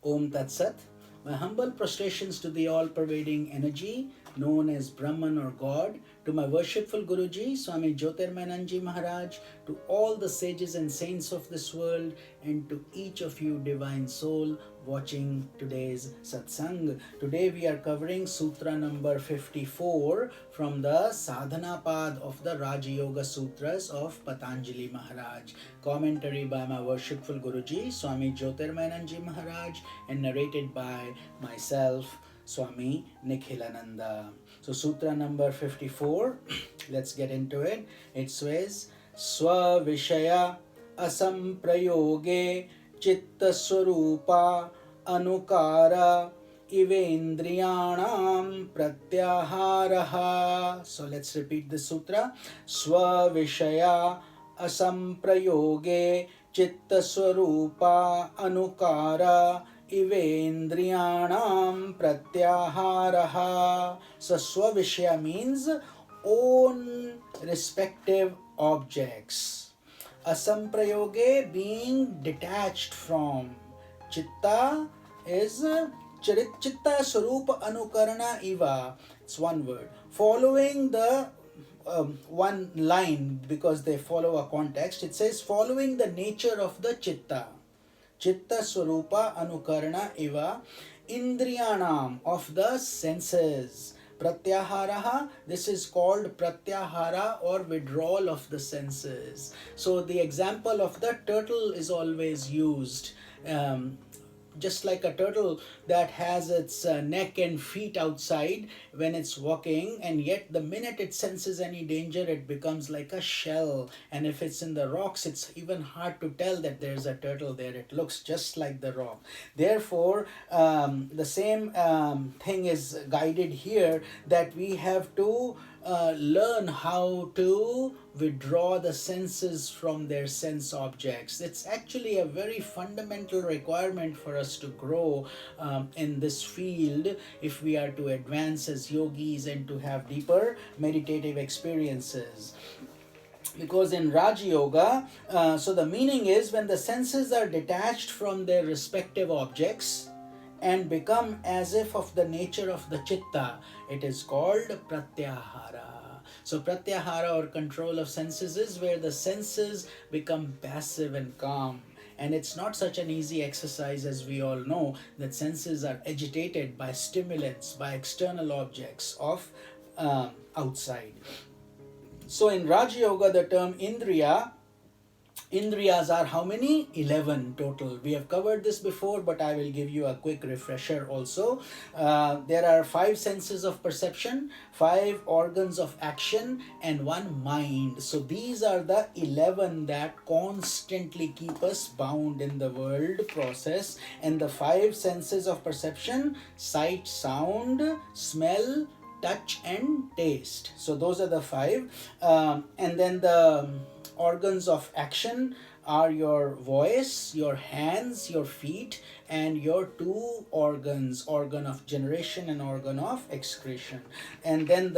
Om Tat Sat. My humble prostrations to the all-pervading energy known as Brahman or God, to my worshipful Guruji, Swami Jyotirmayananda Maharaj, to all the sages and saints of this world, and to each of you divine soul watching today's satsang. Today we are covering Sutra number 54 from the Sadhana Pad of the Raja Yoga Sutras of Patanjali Maharaj. Commentary by my worshipful Guruji, Swami Jyotirmayananda Maharaj, and narrated by myself, Swami Nikhilananda. So Sutra number 54, let's get into it. It says, Svavishaya asamprayoge chitta swarupa anukara ivendriyanam pratyaharaha. So let's repeat the sutra. Svavishaya asamprayoge chitta swarupa anukara Ivendriyanam pratyaharaha. So Swavishya means own respective objects. Asamprayoge being detached from. Chitta is Chitta Swarupa Anukarana Iva. It's one word. Following the one line because they follow a context. It says following the nature of the Chitta. Chitta Swarupa Anukarana Iva Indriyanam of the senses. Pratyaharaha, this is called pratyahara or withdrawal of the senses. So the example of the turtle is always used. Just like a turtle that has its neck and feet outside when it's walking, and yet the minute it senses any danger, it becomes like a shell. And if it's in the rocks, it's even hard to tell that there's a turtle there. It looks just like the rock. Therefore, the same thing is guided here, that we have to learn how to withdraw the senses from their sense objects. It's actually a very fundamental requirement for us to grow in this field if we are to advance as yogis and to have deeper meditative experiences. Because in Raja Yoga, so the meaning is when the senses are detached from their respective objects and become as if of the nature of the chitta, it is called pratyahara. So pratyahara or control of senses is where the senses become passive and calm. And it's not such an easy exercise, as we all know, that senses are agitated by stimulants, by external objects of outside. So in Raja Yoga, the term Indriyas are how many? 11 total. We have covered this before, but I will give you a quick refresher also. There are 5 senses of perception, 5 organs of action, and 1 mind. So these are the 11 that constantly keep us bound in the world process. And the 5 senses of perception: sight, sound, smell, touch, and taste. So those are the 5. And then the organs of action are your voice, your hands, your feet, and your 2 organs, organ of generation and organ of excretion. And then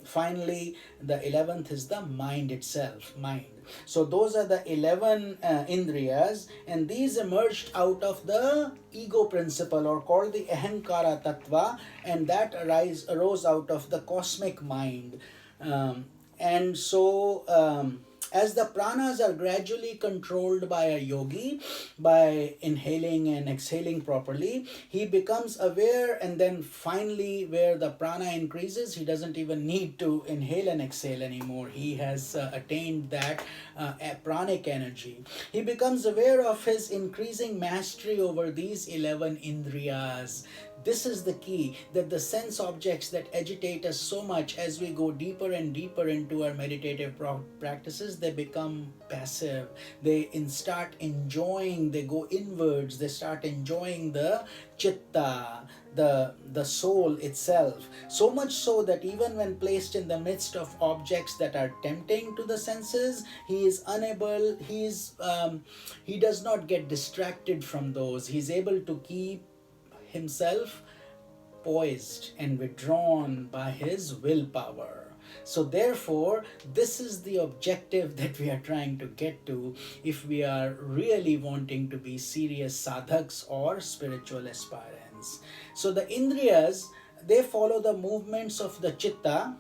finally the 11th is the mind itself, mind. So those are the 11 indriyas, and these emerged out of the ego principle, or called the ahankara tattva, and that arose out of the cosmic mind. And so as the pranas are gradually controlled by a yogi, by inhaling and exhaling properly, he becomes aware, and then finally where the prana increases, he doesn't even need to inhale and exhale anymore. He has attained that pranic energy. He becomes aware of his increasing mastery over these 11 indriyas. This is the key, that the sense objects that agitate us so much, as we go deeper and deeper into our meditative practices, they become passive. They start enjoying, they go inwards, they start enjoying the chitta, the soul itself. So much so that even when placed in the midst of objects that are tempting to the senses, he is unable, he does not get distracted from those. He is able to keep himself poised and withdrawn by his willpower. So therefore, this is the objective that we are trying to get to if we are really wanting to be serious sadhaks or spiritual aspirants. So the indriyas, they follow the movements of the chitta,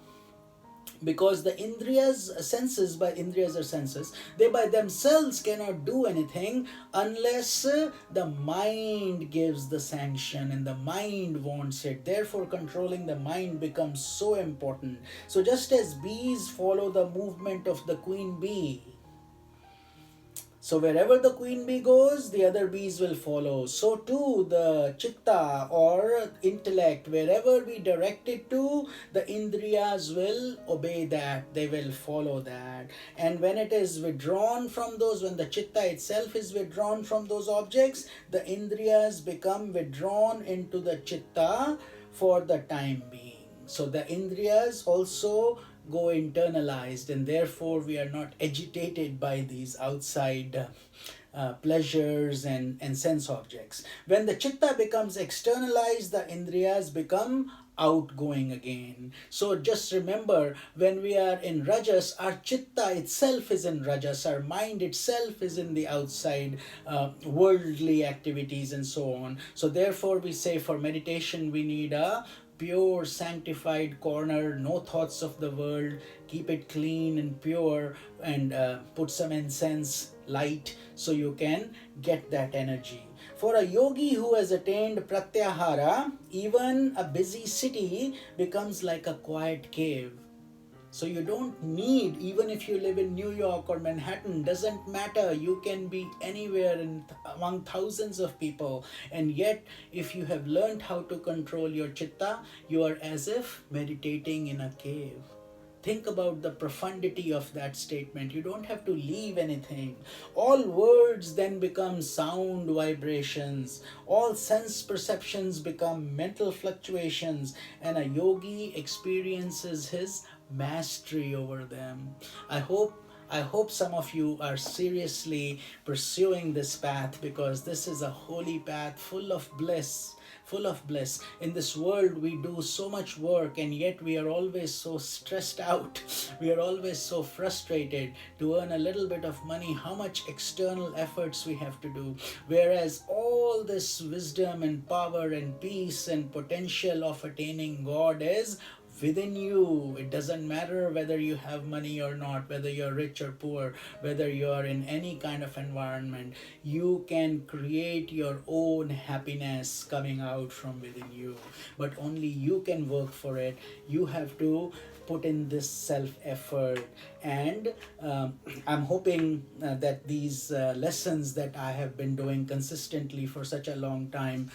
because the indriyas, senses, by indriyas are senses, they by themselves cannot do anything unless the mind gives the sanction and the mind wants it. Therefore controlling the mind becomes so important. So just as bees follow the movement of the queen bee, so wherever the queen bee goes, the other bees will follow. So too the chitta or intellect, wherever we direct it to, the indriyas will obey that, they will follow that. And when it is withdrawn from those, when the chitta itself is withdrawn from those objects, the indriyas become withdrawn into the chitta for the time being. So the indriyas also go internalized, and therefore we are not agitated by these outside pleasures and sense objects. When the chitta becomes externalized, the indriyas become outgoing again. So just remember, when we are in rajas, our chitta itself is in rajas, our mind itself is in the outside worldly activities and so on. So therefore we say for meditation we need a pure sanctified corner, no thoughts of the world, keep it clean and pure, and put some incense light so you can get that energy. For a yogi who has attained pratyahara, even a busy city becomes like a quiet cave. So you don't need, even if you live in New York or Manhattan, doesn't matter. You can be anywhere among thousands of people. And yet, if you have learned how to control your chitta, you are as if meditating in a cave. Think about the profundity of that statement. You don't have to leave anything. All words then become sound vibrations. All sense perceptions become mental fluctuations. And a yogi experiences his mastery over them. I hope some of you are seriously pursuing this path, because this is a holy path full of bliss. Full of bliss. In this world we do so much work, and yet we are always so stressed out. We are always so frustrated to earn a little bit of money, how much external efforts we have to do. Whereas all this wisdom and power and peace and potential of attaining God is within you. It doesn't matter whether you have money or not, whether you're rich or poor, whether you are in any kind of environment. You can create your own happiness coming out from within you, but only you can work for it. You have to put in this self effort. And I'm hoping that these lessons that I have been doing consistently for such a long time,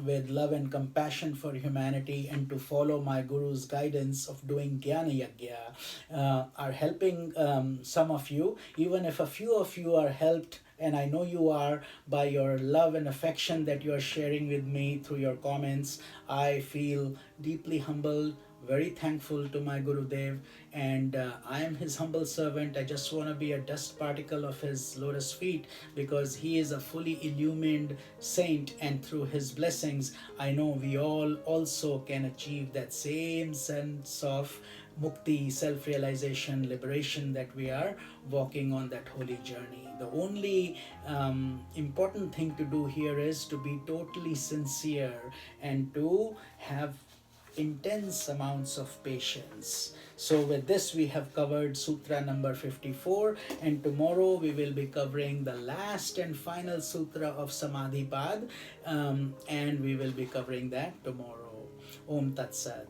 with love and compassion for humanity, and to follow my guru's guidance of doing jnana yagya, are helping some of you. Even if a few of you are helped, and I know you are, by your love and affection that you are sharing with me through your comments, I feel deeply humbled, very thankful to my Gurudev, and I am his humble servant. I just want to be a dust particle of his lotus feet, because he is a fully illumined saint, and through his blessings I know we all also can achieve that same sense of mukti, self-realization, liberation, that we are walking on that holy journey. The only important thing to do here is to be totally sincere and to have intense amounts of patience. So with this we have covered Sutra number 54, and tomorrow we will be covering the last and final Sutra of Samadhi Pad, and we will be covering that tomorrow. Om Tat Sat.